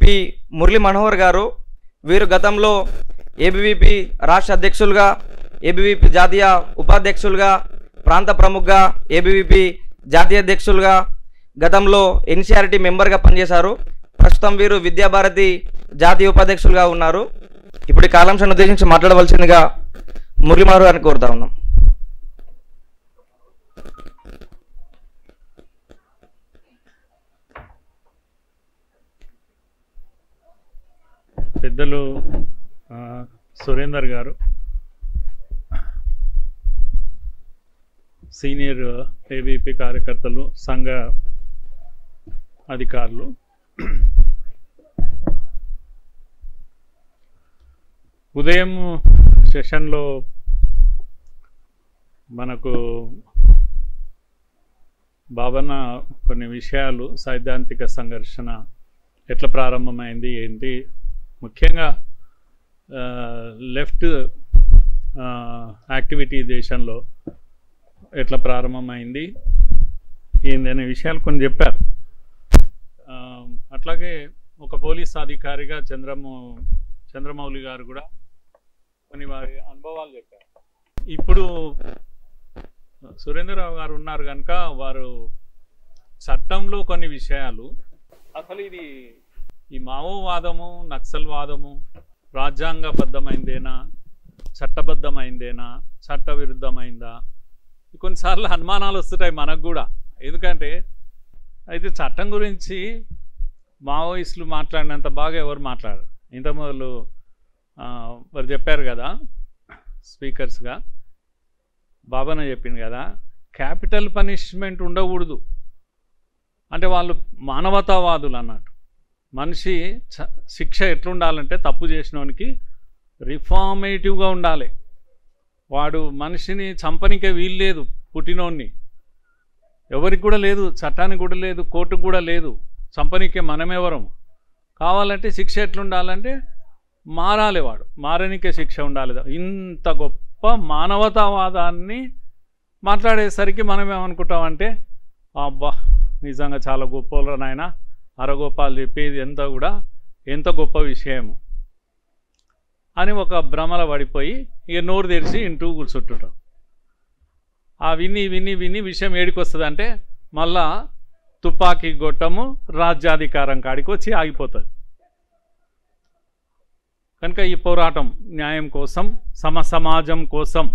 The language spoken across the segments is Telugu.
పి మురళీ మనోహర్ గారు. వీరు గతంలో ఏబీవీపీ రాష్ట్ర అధ్యక్షులుగా, ఏబీవీపీ జాతీయ ఉపాధ్యక్షులుగా, ప్రాంత ప్రముఖగా, ఏబీవీపీ జాతీయ అధ్యక్షులుగా, గతంలో ఎన్సీఆర్టీ మెంబర్గా పనిచేశారు. ప్రస్తుతం వీరు విద్యాభారతి జాతీయ ఉపాధ్యక్షులుగా ఉన్నారు. ఇప్పుడు ఈ కాలాంశాన్ని ఉద్దేశించి మాట్లాడవలసిందిగా మురళీ మనోహర్ గారిని కోరుతా ఉన్నాం. పెద్దలు సురేందర్ గారు, సీనియర్ ఏబీపీ కార్యకర్తలు, సంఘ అధికారులు, ఉదయం సెషన్లో మనకు బాబన్న కొన్ని విషయాలు, సైద్ధాంతిక సంఘర్షణ ఎట్లా ప్రారంభమైంది ఏంటి, ముఖ్యంగా లెఫ్ట్ యాక్టివిటీ దేశంలో ఎట్లా ప్రారంభమైంది ఏంది అనే విషయాలు కొన్ని చెప్పారు. అట్లాగే ఒక పోలీస్ అధికారిగా చంద్రమౌళి గారు కూడా కొన్ని వారి అనుభవాలు చెప్పారు. ఇప్పుడు సురేంద్రరావు గారు ఉన్నారు కనుక వారు చట్టంలో కొన్ని విషయాలు, అసలు ఇది ఈ మావోవాదము, నక్సల్వాదము రాజ్యాంగబద్ధమైందేనా, చట్టబద్ధమైందేనా, చట్టవిరుద్ధమైందా, కొన్నిసార్లు అనుమానాలు వస్తుంటాయి మనకు కూడా. ఎందుకంటే అయితే చట్టం గురించి మావోయిస్టులు మాట్లాడినంత బాగా ఎవరు మాట్లాడరు. ఇంత మొదలు వారు చెప్పారు కదా, స్పీకర్స్గా బాబన్న చెప్పింది కదా, క్యాపిటల్ పనిష్మెంట్ ఉండకూడదు అంటే వాళ్ళు మానవతావాదులు అన్నట్టు. మనిషి శిక్ష ఎట్లుండాలంటే తప్పు చేసినోనికి రిఫార్మేటివ్గా ఉండాలి. వాడు మనిషిని చంపనికే వీలు లేదు, పుట్టినోడిని ఎవరికి కూడా లేదు, చట్టానికి కూడా లేదు, కోర్టుకు కూడా లేదు. చంపనికే మనమెవరం. కావాలంటే శిక్ష ఎట్లుండాలంటే మారాలి, వాడు మారనికే శిక్ష ఉండాలి. ఇంత గొప్ప మానవతావాదాన్ని మాట్లాడేసరికి మనం ఏమనుకుంటామంటే, అబ్బా నిజంగా చాలా గొప్ప నాయన, అరగోపాలు చెప్పేది ఎంత గొప్ప విషయము అని ఒక భ్రమల పడిపోయి ఇక నోరు తెరిచి ఇంటూ కూర్చుంటుంటాం. ఆ విని విషయం ఏడికొస్తుంది అంటే మళ్ళా తుపాకీ గొట్టము రాజ్యాధికారం కాడికి వచ్చి ఆగిపోతుంది. కనుక ఈ పోరాటం న్యాయం కోసం, సమసమాజం కోసం,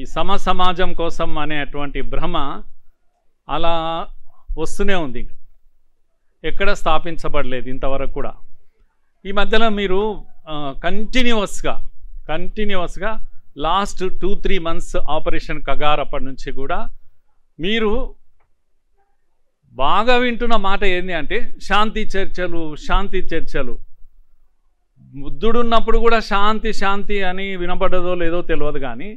ఈ సమసమాజం కోసం అనేటువంటి భ్రమ అలా వస్తూనే ఉంది, ఎక్కడ స్థాపించబడలేదు ఇంతవరకు కూడా. ఈ మధ్యలో మీరు కంటిన్యూస్గా లాస్ట్ 2-3 మంత్స్ ఆపరేషన్ కగార్ అప్పటి నుంచి కూడా మీరు బాగా వింటున్న మాట ఏంటి అంటే శాంతి చర్చలు. బుద్ధుడు ఉన్నప్పుడు కూడా శాంతి అని వినబడదో లేదో తెలియదు, కానీ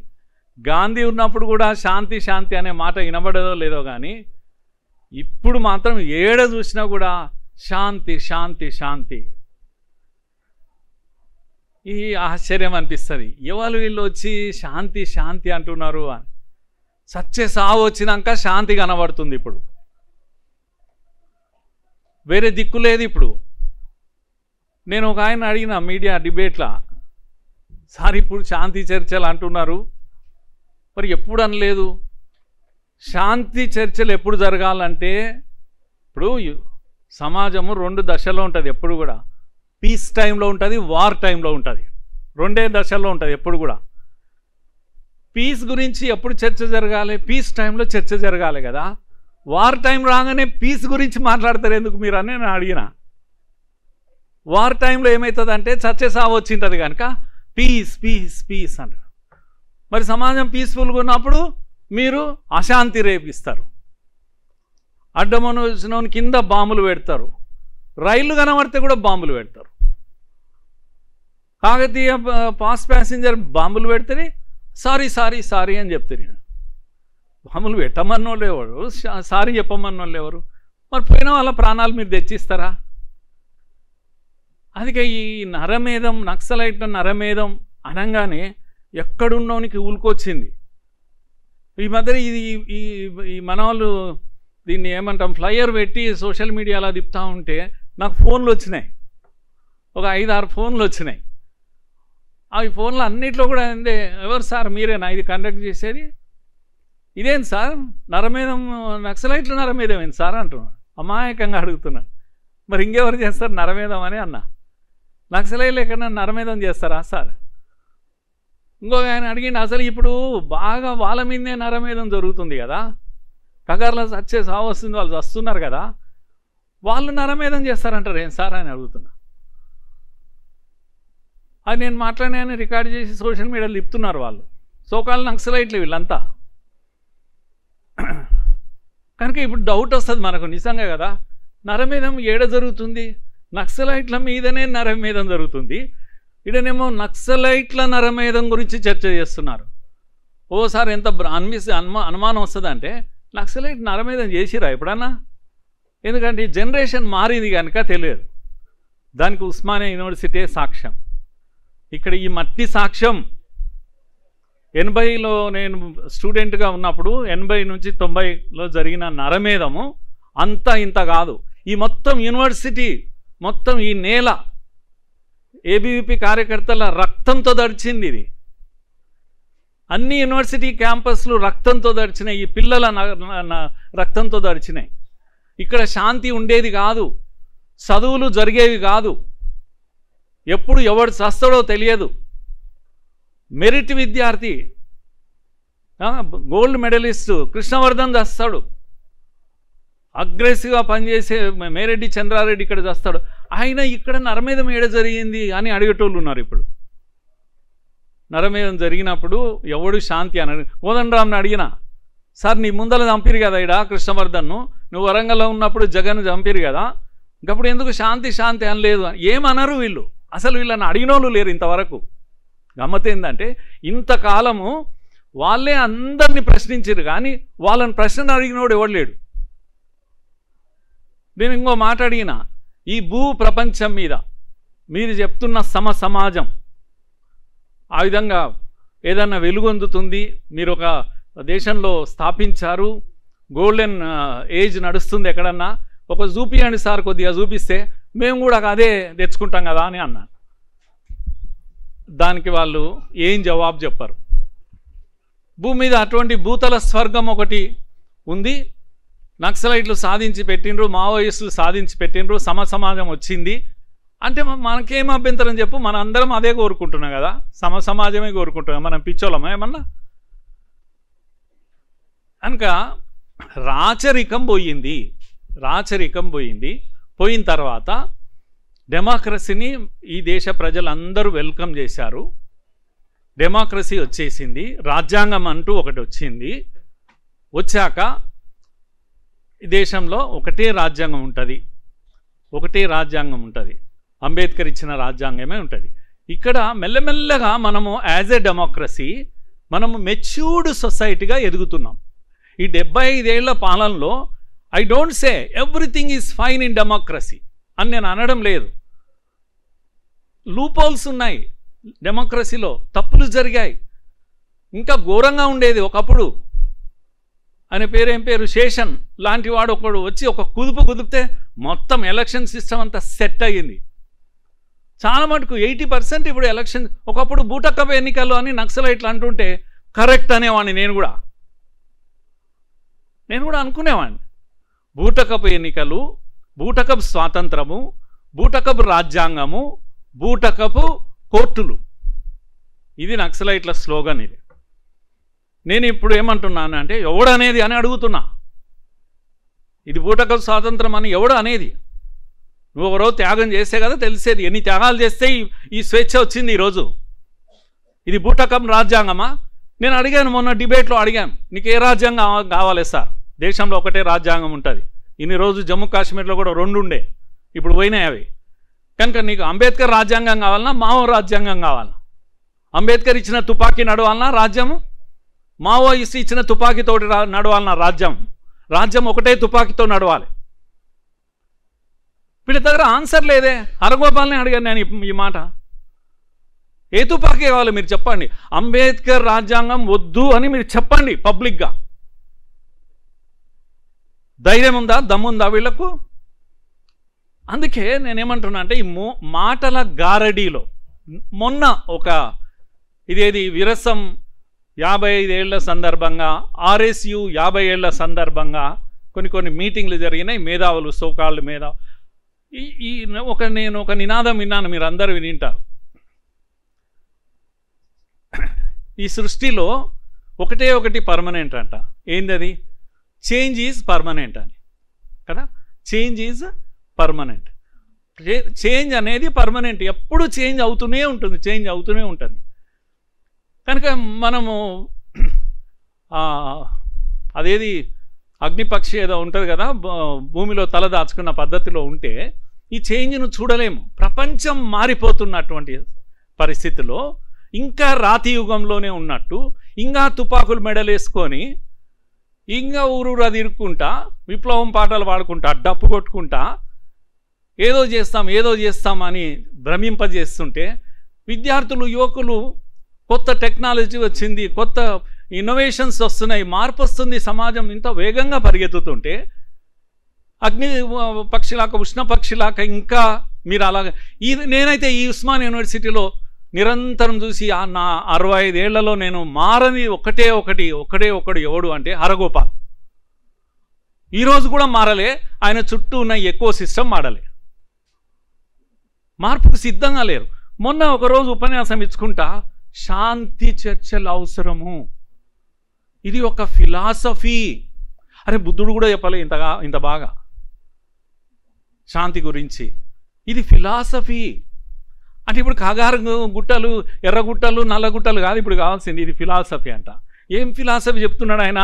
గాంధీ ఉన్నప్పుడు కూడా శాంతి అనే మాట వినబడదో లేదో, కానీ ఇప్పుడు మాత్రం ఏడ చూసినా కూడా శాంతి. ఈ ఆశ్చర్యం అనిపిస్తుంది, ఎవరు వీళ్ళు వచ్చి శాంతి అంటున్నారు అని. సత్య సావు వచ్చినాక శాంతి కనబడుతుంది. ఇప్పుడు వేరే దిక్కు లేదు. ఇప్పుడు నేను ఒక ఆయన అడిగిన మీడియా డిబేట్లా, సార్ ఇప్పుడు శాంతి చర్చలు అంటున్నారు, మరి ఎప్పుడు అనలేదు. శాంతి చర్చలు ఎప్పుడు జరగాలంటే, ఇప్పుడు సమాజము 2 దశలో ఉంటుంది ఎప్పుడు కూడా. పీస్ టైంలో ఉంటుంది, వార్ టైంలో ఉంటుంది. 2 దశల్లో ఉంటుంది ఎప్పుడు కూడా. పీస్ గురించి ఎప్పుడు చర్చ జరగాలి? పీస్ టైంలో చర్చ జరగాలి కదా. వార్ టైం రాగానే పీస్ గురించి మాట్లాడతారు ఎందుకు మీరు అని నేను అడిగిన. వార్ టైంలో ఏమవుతుందంటే చర్చ సాగు వచ్చింటుంది కనుక పీస్ అంటారు. మరి సమాజం పీస్ఫుల్గా ఉన్నప్పుడు మీరు అశాంతి రేపిస్తారు, అడ్డమను వచ్చిన కింద బాంబులు పెడతారు, రైళ్లు కనబడితే కూడా బాంబులు పెడతారు. కాకతీయ ఫాస్ట్ ప్యాసింజర్ బాంబులు పెడితే సారీ అని చెప్తారు. బాంబులు పెట్టమన్నోళ్ళు ఎవరు, సారీ చెప్పమన్నోళ్ళు ఎవరు? మరి పోయిన వాళ్ళ ప్రాణాలు మీరు తెచ్చిస్తారా? అందుకే ఈ నరమేధం, నక్సలైట్ నరమేధం అనగానే ఎక్కడున్నోనికి ఊలుకొచ్చింది. ఈ మధ్య ఈ మన వాళ్ళు దీన్ని ఏమంటాం, ఫ్లయర్ పెట్టి సోషల్ మీడియాలో తిప్పుతూ ఉంటే నాకు ఫోన్లు వచ్చినాయి, ఒక 5-6 ఫోన్లు వచ్చినాయి. అవి ఫోన్లు అన్నిట్లో కూడా ఏందే, ఎవరు సార్ మీరేనా ఇది కండక్ట్ చేసేది? ఇదేంటి సార్ నరమేధం, నక్సలైట్లు నరమేధం ఏంటి సార్ అంటున్నాడు. అమాయకంగా అడుగుతున్నాడు. మరి ఇంకెవరు చేస్తారు నరమేధం అని అన్న. నక్సలైట్లు ఎక్కడన్నా నరమేధం చేస్తారా సార్? ఇంకొక ఆయన అడిగింది, అసలు ఇప్పుడు బాగా వాళ్ళ మీదే నరమేధం జరుగుతుంది కదా, కగార్లో వచ్చే సావు వస్తుంది, వాళ్ళు వస్తున్నారు కదా, వాళ్ళు నరమేధం చేస్తారంటారు ఏం సార్ అని అడుగుతున్నా. అది నేను మాట్లాడినా రికార్డ్ చేసి సోషల్ మీడియాలో తిప్పుతున్నారు వాళ్ళు, సోకాళ్ళు నక్సలైట్లు వీళ్ళంతా. కనుక ఇప్పుడు డౌట్ వస్తుంది మనకు, నిజంగా కదా నరమేధం ఏడ జరుగుతుంది? నక్సలైట్ల మీదనే నరమేధం జరుగుతుంది, ఇడనేమో నక్సలైట్ల నరమేధం గురించి చర్చ చేస్తున్నారు. ఓసారి ఎంత అనుమానం వస్తుందంటే, నక్సలైట్ నరమేధం చేసిరా ఎప్పుడన్నా? ఎందుకంటే ఈ జనరేషన్ మారింది కనుక తెలియదు. దానికి ఉస్మానియా యూనివర్సిటీ సాక్ష్యం. ఇక్కడ ఈ మట్టి సాక్ష్యం 80లో నేను స్టూడెంట్గా ఉన్నప్పుడు 80 నుంచి 90లో జరిగిన నరమేధము అంతా ఇంత కాదు. ఈ మొత్తం యూనివర్సిటీ, మొత్తం ఈ నేల ఏబీవీపీ కార్యకర్తల రక్తంతో దడిచింది. ఇది అన్ని యూనివర్సిటీ క్యాంపస్లు రక్తంతో దడిచినాయి, ఈ పిల్లల రక్తంతో దడిచినాయి. ఇక్కడ శాంతి ఉండేది కాదు, చదువులు జరిగేవి కాదు, ఎప్పుడు ఎవడు చస్తాడో తెలియదు. మెరిట్ విద్యార్థి గోల్డ్ మెడలిస్టు కృష్ణవర్ధన్ చస్తాడు, అగ్రెసివ్గా పనిచేసే మేరెడ్డి చంద్రారెడ్డి ఇక్కడ చస్తాడు. ఆయన ఇక్కడ నరమేధం ఏడ జరిగింది అని అడిగేటోళ్ళు ఉన్నారు. ఇప్పుడు నరమేధం జరిగినప్పుడు ఎవడు శాంతి అని కోదండరామ్ని అడిగిన, సార్ నీ ముందర చంపిరు కదా ఇడా కృష్ణవర్ధన్ను, నువ్వు వరంగల్లో ఉన్నప్పుడు జగన్ చంపిరు కదా, ఇంకప్పుడు ఎందుకు శాంతి శాంతి అనలేదు? ఏమనరు వీళ్ళు, అసలు వీళ్ళని అడిగినోళ్ళు లేరు ఇంతవరకు. గమ్మత్ ఏంటంటే ఇంతకాలము వాళ్ళే అందరినీ ప్రశ్నించారు, కానీ వాళ్ళని ప్రశ్న అడిగినోడు ఎవడు లేడు. నేను ఇంకో మాట అడిగిన, ఈ భూ ప్రపంచం మీద మీరు చెప్తున్న సమాజం ఆ విధంగా ఏదన్నా వెలుగొందుతుంది, మీరు ఒక దేశంలో స్థాపించారు, గోల్డెన్ ఏజ్ నడుస్తుంది ఎక్కడన్నా, ఒక చూపియండి సార్, కొద్దిగా చూపిస్తే మేము కూడా అదే తెచ్చుకుంటాం కదా అని అన్నాను. దానికి వాళ్ళు ఏం జవాబు చెప్పారు? భూమి మీద అటువంటి భూతల స్వర్గం ఒకటి ఉంది, నక్సలైట్లు సాధించి పెట్టిండ్రు, మావోయిస్టులు సాధించి పెట్టిండ్రు, సమాజం వచ్చింది అంటే మనకేం అభ్యంతరం చెప్పు? మన అందరం అదే కోరుకుంటున్నాం కదా, సమాజమే కోరుకుంటున్నాం, మనం పిచ్చోళ్ళమా ఏమన్నా? కనుక రాచరికం పోయింది. పోయిన తర్వాత డెమోక్రసీని ఈ దేశ ప్రజలందరూ వెల్కమ్ చేశారు. డెమోక్రసీ వచ్చేసింది, రాజ్యాంగం అంటూ ఒకటి వచ్చింది. వచ్చాక ఈ దేశంలో ఒకటే రాజ్యాంగం ఉంటుంది, అంబేద్కర్ ఇచ్చిన రాజ్యాంగమే ఉంటుంది. ఇక్కడ మెల్లమెల్లగా మనము యాజ్ ఏ డెమోక్రసీ మనము మెచ్యూర్డ్ సొసైటీగా ఎదుగుతున్నాం. ఈ 75 ఏళ్ల పాలనలో I don't say everything is fine in democracy అని నేను అనడం లేదు. లూపోల్స్ ఉన్నాయి డెమోక్రసీలో, తప్పులు జరిగాయి. ఇంకా ఘోరంగా ఉండేది ఒకప్పుడు. ఆయన పేరేం పేరు, శేషన్ లాంటి వాడు ఒకడు వచ్చి ఒక కుదిపితే మొత్తం ఎలక్షన్ సిస్టమ్ అంతా సెట్ అయ్యింది. చాలా మటుకు 80% ఇప్పుడు ఎలక్షన్, ఒకప్పుడు బూటకపు ఎన్నికలు అని నక్సలైట్లు అంటుంటే కరెక్ట్ అనేవాడిని నేను కూడా అనుకునేవాడిని. బూటకపు ఎన్నికలు, బూటకపు స్వాతంత్రము, బూటకపు రాజ్యాంగము, బూటకపు కోర్టులు, ఇది నక్సలైట్ల స్లోగన్. ఇది నేను ఇప్పుడు ఏమంటున్నాను అంటే ఎవడు అనేది అని అడుగుతున్నా. ఇది బూటకపు స్వాతంత్రం అని ఎవడు అనేది? నువ్వు ఎవరో త్యాగం చేస్తే కదా తెలిసేది. ఎన్ని త్యాగాలు చేస్తే ఈ స్వేచ్ఛ వచ్చింది ఈరోజు. ఇది బూటకం రాజ్యాంగమా? నేను అడిగాను, మొన్న డిబేట్లో అడిగాను, నీకు ఏ రాజ్యాంగం కావాలి సార్? దేశంలో ఒకటే రాజ్యాంగం ఉంటుంది. ఇన్ని రోజు జమ్మూ కాశ్మీర్లో కూడా 2 ఉండే, ఇప్పుడు పోయినాయి అవి. కనుక నీకు అంబేద్కర్ రాజ్యాంగం కావాలన్నా, మావో రాజ్యాంగం కావాలన్నా? అంబేద్కర్ ఇచ్చిన తుపాకీ నడవాలన్నా రాజ్యము? మావోయిస్ట్ ఇచ్చిన తుపాకీతోటి నడవాలన్నా రాజ్యం ఒకటే తుపాకీతో నడవాలి. వీళ్ళ దగ్గర ఆన్సర్ లేదే. హరగోపాల్ని అడిగాను నేను ఈ మాట. ఏ తుపాకీ కావాలి మీరు చెప్పండి, అంబేద్కర్ రాజ్యాంగం వద్దు అని మీరు చెప్పండి పబ్లిక్గా. ధైర్యం ఉందా, దమ్ముందా వీళ్లకు? అందుకే నేనేమంటున్నా అంటే ఈ మాటల గారడీలో మొన్న ఒక ఇదేది విరసం 55 ఏళ్ల సందర్భంగా, RSU 50 ఏళ్ల సందర్భంగా కొన్ని మీటింగ్లు జరిగినాయి. మేధావులు, సోకాళ్ళు మేధావు నేను ఒక నినాదం విన్నాను, మీరు అందరూ వినింటారు. ఈ సృష్టిలో ఒకటి పర్మనెంట్ అంట. ఏందది? చేంజ్ ఈజ్ పర్మనెంట్ అని కదా. Change is permanent. చేంజ్ అనేది పర్మనెంట్, ఎప్పుడు చేంజ్ అవుతూనే ఉంటుంది. కనుక మనము అదేది అగ్నిపక్షి ఏదో ఉంటుంది కదా, భూమిలో తల దాచుకున్న పద్ధతిలో ఉంటే ఈ చేంజ్ను చూడలేము. ప్రపంచం మారిపోతున్నటువంటి పరిస్థితిలో ఇంకా రాతి యుగంలోనే ఉన్నట్టు, ఇంకా తుపాకులు మెడలేసుకొని, ఇంకా ఊరూరా తిరుక్కుంటా, విప్లవం పాటలు పాడుకుంటా, డప్పు కొట్టుకుంటా ఏదో చేస్తాం అని భ్రమింపజేస్తుంటే, విద్యార్థులు, యువకులు కొత్త టెక్నాలజీ వచ్చింది, కొత్త ఇన్నోవేషన్స్ వస్తున్నాయి, మార్పు వస్తుంది, సమాజం ఇంత వేగంగా పరిగెత్తుతుంటే అగ్ని పక్షిలాక, ఉష్ణ పక్షిలాక ఇంకా మీరు అలాగే నేనైతే ఈ ఉస్మాన్ యూనివర్సిటీలో నిరంతరం చూసి నా 65 ఏళ్లలో నేను మారని ఒకడు ఎవడు అంటే హరగోపాల్. ఈరోజు కూడా మారలే, ఆయన చుట్టూ ఉన్న ఎకో సిస్టమ్ మారలే, మార్పుకు సిద్ధంగా లేరు. మొన్న ఒకరోజు ఉపన్యాసం ఇచ్చుకుంటా, శాంతి చర్చలు అవసరము, ఇది ఒక ఫిలాసఫీ. అరే బుద్ధుడు కూడా చెప్పలే ఇంత బాగా శాంతి గురించి. ఇది ఫిలాసఫీ అంటే ఇప్పుడు కాగారు గుట్టలు, ఎర్రగుట్టలు, నల్లగుట్టలు కాదు ఇప్పుడు కావాల్సింది, ఇది ఫిలాసఫీ అంట. ఏం ఫిలాసఫీ చెప్తున్నాడు ఆయన?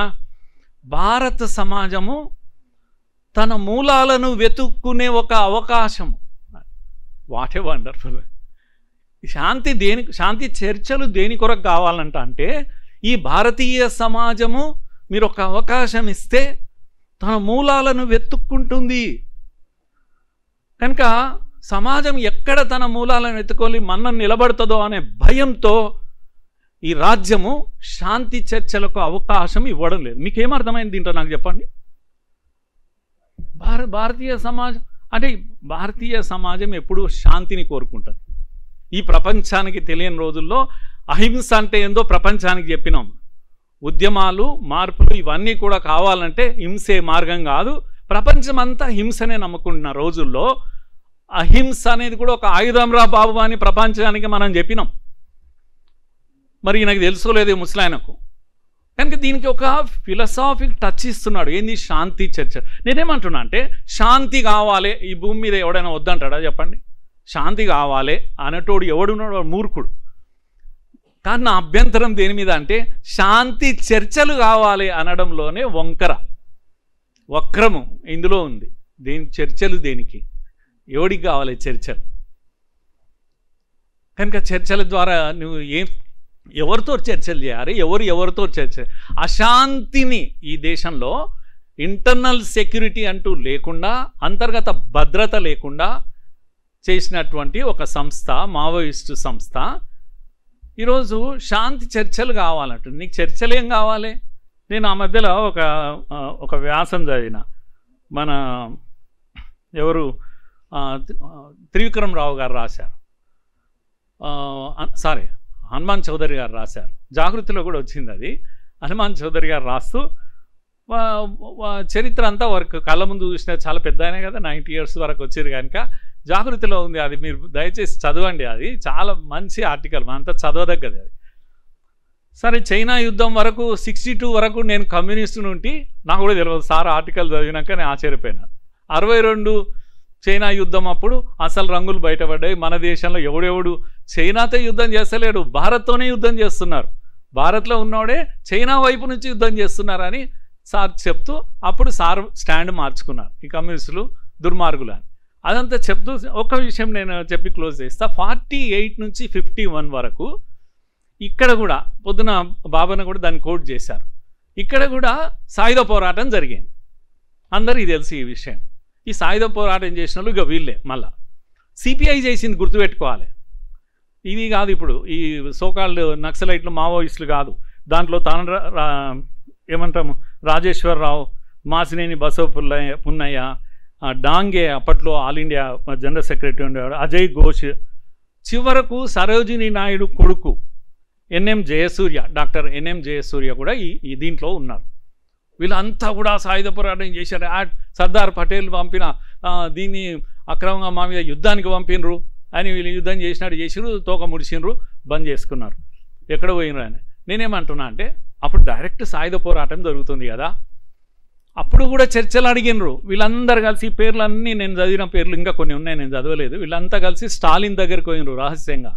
భారత సమాజము తన మూలాలను వెతుక్కునే ఒక అవకాశం. What a wonderful. శాంతి చర్చలు దేని కొరకు కావాలంట అంటే, ఈ భారతీయ సమాజము మీరు ఒక అవకాశం ఇస్తే తన మూలాలను వెతుక్కుంటుంది. కనుక సమాజం ఎక్కడ తన మూలాలను వెతుక్కొని మన్నను నిలబడుతుందో అనే భయంతో ఈ రాజ్యము శాంతి చర్చలకు అవకాశం ఇవ్వడం లేదు. మీకేమర్థమైంది దీంట్లో నాకు చెప్పండి. భారతీయ సమాజం అంటే, భారతీయ సమాజం ఎప్పుడూ శాంతిని కోరుకుంటుంది. ఈ ప్రపంచానికి తెలియని రోజుల్లో అహింస అంటే ఏందో ప్రపంచానికి చెప్పినాం. ఉద్యమాలు, మార్పులు ఇవన్నీ కూడా కావాలంటే హింసే మార్గం కాదు. ప్రపంచమంతా హింసనే నమ్ముకుంటున్న రోజుల్లో అహింస అనేది కూడా ఒక ఆయుధం రా బాబు అని ప్రపంచానికి మనం చెప్పినాం. మరి నాకు తెలుసుకోలేదు ముసలాయనకు. కనుక దీనికి ఒక ఫిలసాఫిక్ టచ్ ఇస్తున్నాడు. ఏంది? శాంతి చర్చ. నేనేమంటున్నా అంటే, శాంతి కావాలి, ఈ భూమి మీద ఎవడైనా వద్దంటాడా చెప్పండి? శాంతి కావాలి అనేటోడు ఎవడున్నాడు? మూర్ఖుడు. కానీ నా అభ్యంతరం దేని మీద అంటే, శాంతి చర్చలు కావాలి అనడంలోనే వక్రము ఇందులో ఉంది. చర్చలు దేనికి? ఎవడికి కావాలి చర్చలు? కనుక చర్చల ద్వారా నువ్వు ఎవరితో చర్చలు చేయాలి? ఎవరితో చర్చ? అశాంతిని ఈ దేశంలో ఇంటర్నల్ సెక్యూరిటీ అంటూ లేకుండా, అంతర్గత భద్రత లేకుండా చేసినటువంటి ఒక సంస్థ, మావోయిస్టు సంస్థ, ఈరోజు శాంతి చర్చలు కావాలంటుంది. నీకు చర్చలు ఏం కావాలి? నేను ఆ మధ్యలో ఒక వ్యాసం చదివిన, మన ఎవరు త్రివిక్రమ్ రావు గారు రాశారు, హనుమాన్ చౌదరి గారు రాశారు. జాగృతిలో కూడా వచ్చింది అది. హనుమాన్ చౌదరి గారు రాస్తూ చరిత్ర అంతా వరకు కళ్ళ ముందు చూసిన, చాలా పెద్ద అయినా కదా, 90 years వరకు వచ్చారు కనుక జాగృతిలో ఉంది. అది మీరు దయచేసి చదవండి. అది చాలా మంచి ఆర్టికల్, మనంతా చదవదగ్గది అది. సరే, చైనా యుద్ధం వరకు 62 వరకు నేను కమ్యూనిస్టు నుండి నాకు కూడా తెలియదు. సార్ ఆర్టికల్ చదివినాక నేను ఆశ్చర్యపోయినా. 62 చైనా యుద్ధం అప్పుడు అసలు రంగులు బయటపడ్డాయి. మన దేశంలో ఎవడెవడు చైనాతో యుద్ధం చేస్తలేడు, భారత్తోనే యుద్ధం చేస్తున్నారు. భారత్లో ఉన్నవాడే చైనా వైపు నుంచి యుద్ధం చేస్తున్నారని సార్ చెప్తూ, అప్పుడు సార్ స్టాండ్ మార్చుకున్నారు, ఈ కమ్యూనిస్టులు దుర్మార్గులు అని. అదంతా చెప్తూ ఒక విషయం నేను చెప్పి క్లోజ్ చేస్తా. 48 నుంచి 51 వరకు ఇక్కడ కూడా పొద్దున బాబాన కూడా దాన్ని కోట్ చేశారు. ఇక్కడ కూడా సాయుధ పోరాటం జరిగింది. అందరికీ తెలుసు ఈ విషయం. ఈ సాయుధ పోరాటం చేసిన వాళ్ళు ఇక వీళ్ళే. మళ్ళా సిపిఐ చేసింది గుర్తుపెట్టుకోవాలి. ఇది కాదు ఇప్పుడు ఈ సోకాల్డ్ నక్సలైట్లు, మావోయిస్టులు కాదు. దాంట్లో ఏమంటాము, రాజేశ్వరరావు, మాసినేని బసవ పున్నయ్య, డాంగే అప్పట్లో ఆల్ ఇండియా జనరల్ సెక్రటరీ ఉండేవాడు, అజయ్ ఘోష్, చివరకు సరోజినీ నాయుడు కొడుకు ఎన్ఎం జయసూర్య, డాక్టర్ ఎన్ఎం జయసూర్య కూడా ఈ దీంట్లో ఉన్నారు. వీళ్ళంతా కూడా సాయుధ పోరాటం చేశారు. సర్దార్ పటేల్ పంపిన దీన్ని అక్రమంగా మా మీద యుద్ధానికి పంపినరు అని వీళ్ళు యుద్ధం చేసినారు, తోక ముడిసినరు, బంద్ చేసుకున్నారు. ఎక్కడ పోయినరు అని నేనేమంటున్నా అంటే, అప్పుడు డైరెక్ట్ సాయుధ పోరాటం జరుగుతుంది కదా, అప్పుడు కూడా చర్చలు అడిగినరు. వీళ్ళందరూ కలిసి పేర్లన్నీ నేను చదివిన పేర్లు ఇంకా కొన్ని ఉన్నాయి, నేను చదవలేదు. వీళ్ళంతా కలిసి స్టాలిన్ దగ్గరికి పోయినరు రహస్యంగా.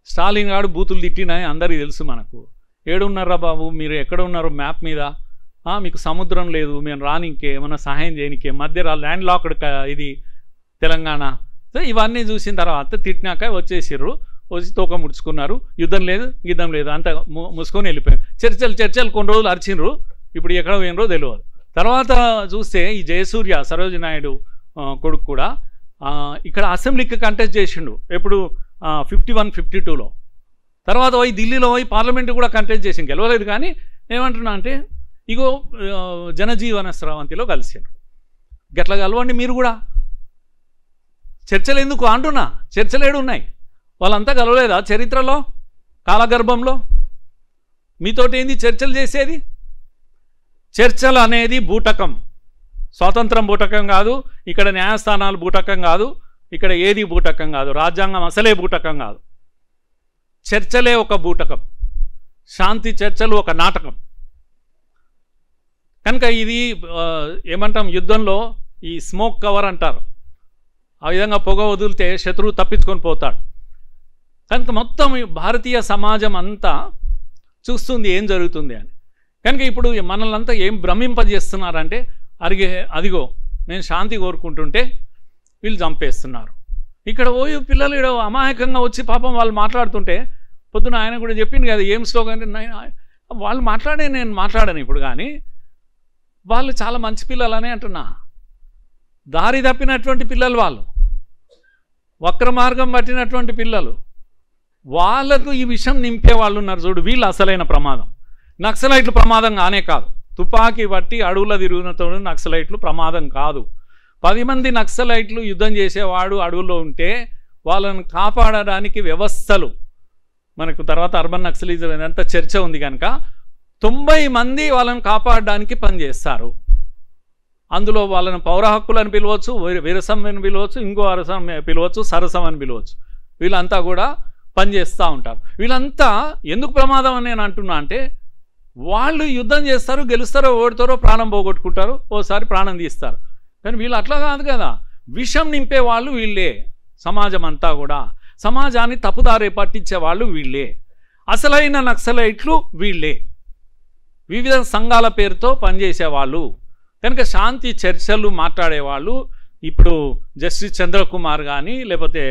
స్టాలిన్ గాడు బూతులు తిట్టినాయి అందరికీ తెలుసు మనకు. ఏడున్నారా బాబు మీరు, ఎక్కడ ఉన్నారు మ్యాప్ మీద, మీకు సముద్రం లేదు, మేము రానికే ఏమన్నా సహాయం చేయనికే, మధ్య ల్యాండ్ లాక్డ్ ఇది తెలంగాణ. సో ఇవన్నీ చూసిన తర్వాత తిట్టినాక వచ్చేసిర్రు, వచ్చి తోక ముడుచుకున్నారు, యుద్ధం లేదు అంత మూసుకొని వెళ్ళిపోయారు. చర్చలు కొన్ని రోజులు అరిచినరు, ఇప్పుడు ఎక్కడ పోయినరో తెలియదు. తర్వాత చూస్తే ఈ జయసూర్య సరోజినీ నాయుడు కొడుకు కూడా ఇక్కడ అసెంబ్లీకి కంటెస్ట్ చేసిండు, ఎప్పుడు 51, 52లో. తర్వాత పోయి ఢిల్లీలో పోయి పార్లమెంట్ కూడా కంటెస్ట్ చేసిండు, గెలవలేదు. కానీ ఏమంటున్నా అంటే, ఇగో జనజీవన స్రవంతిలో కలిసారు, గట్లా కలవండి మీరు కూడా. చర్చలు ఎందుకు అంటున్నా, చర్చలు ఏడున్నాయి, వాళ్ళంతా కలవలేదా చరిత్రలో, కాలగర్భంలో? మీతోటి ఏంది చర్చలు చేసేది? చర్చలు అనేది బూటకం, స్వాతంత్రం బూటకం కాదు, ఇక్కడ న్యాయస్థానాలు బూటకం కాదు, ఇక్కడ ఏది బూటకం కాదు, రాజ్యాంగం అసలే బూటకం కాదు. చర్చలే ఒక బూటకం, శాంతి చర్చలు ఒక నాటకం. కనుక ఇది ఏమంటాం, యుద్ధంలో ఈ స్మోక్ కవర్ అంటారు, ఆ విధంగా పొగ వదిలితే శత్రువు తప్పించుకొని పోతాడు. కనుక మొత్తం భారతీయ సమాజం అంతా చూస్తుంది ఏం జరుగుతుంది అని. కనుక ఇప్పుడు మనల్ని అంతా ఏం భ్రమింపజేస్తున్నారంటే, అదిగో నేను శాంతి కోరుకుంటుంటే వీళ్ళు చంపేస్తున్నారు. ఇక్కడ పోయి పిల్లలు ఇక్కడ అమాయకంగా వచ్చి పాపం వాళ్ళు మాట్లాడుతుంటే, పొద్దున ఆయన కూడా చెప్పింది కదా ఏం స్లోగన్ అంటే, వాళ్ళు నేను మాట్లాడాను ఇప్పుడు, కానీ వాళ్ళు చాలా మంచి పిల్లలనే అంటున్నా. దారి తప్పినటువంటి పిల్లలు, వాళ్ళు వక్ర మార్గం పట్టినటువంటి పిల్లలు, వాళ్ళకు ఈ విషయం నింపే వాళ్ళు ఉన్నారు చూడు, వీళ్ళు అసలైన ప్రమాదం. నక్సలైట్లు ప్రమాదం కానే కాదు, తుపాకీ పట్టి అడవుల తిరుగునతో నక్సలైట్లు ప్రమాదం కాదు. 10 మంది నక్సలైట్లు యుద్ధం చేసేవాడు అడవుల్లో ఉంటే వాళ్ళని కాపాడడానికి వ్యవస్థలు, మనకు తర్వాత అర్బన్ నక్సలిజం ఇదంతా చర్చ ఉంది కనుక 90 మంది వాళ్ళని కాపాడడానికి పనిచేస్తారు. అందులో వాళ్ళని పౌర హక్కులను పిలవచ్చు, విరసం అని పిలవచ్చు, ఇంకో అరసం పిలవచ్చు, సరసం అని పిలవచ్చు. వీళ్ళంతా కూడా పనిచేస్తూ ఉంటారు. వీళ్ళంతా ఎందుకు ప్రమాదం అని నేను అంటున్నా అంటే, వాళ్ళు యుద్ధం చేస్తారు, గెలుస్తారో ఓడతారో ప్రాణం పోగొట్టుకుంటారు, ఓసారి ప్రాణం తీస్తారు. కానీ వీళ్ళు అట్లా కాదు కదా, విషం నింపే వాళ్ళు వీళ్ళే. సమాజం అంతా కూడా సమాజాన్ని తప్పుదారి పట్టించే వాళ్ళు వీళ్ళే. అసలైన నక్సలైట్లు వీళ్ళే, వివిధ సంఘాల పేరుతో పనిచేసేవాళ్ళు. కనుక శాంతి చర్చలు మాట్లాడేవాళ్ళు ఇప్పుడు జస్టిస్ చంద్రకుమార్ కానీ, లేకపోతే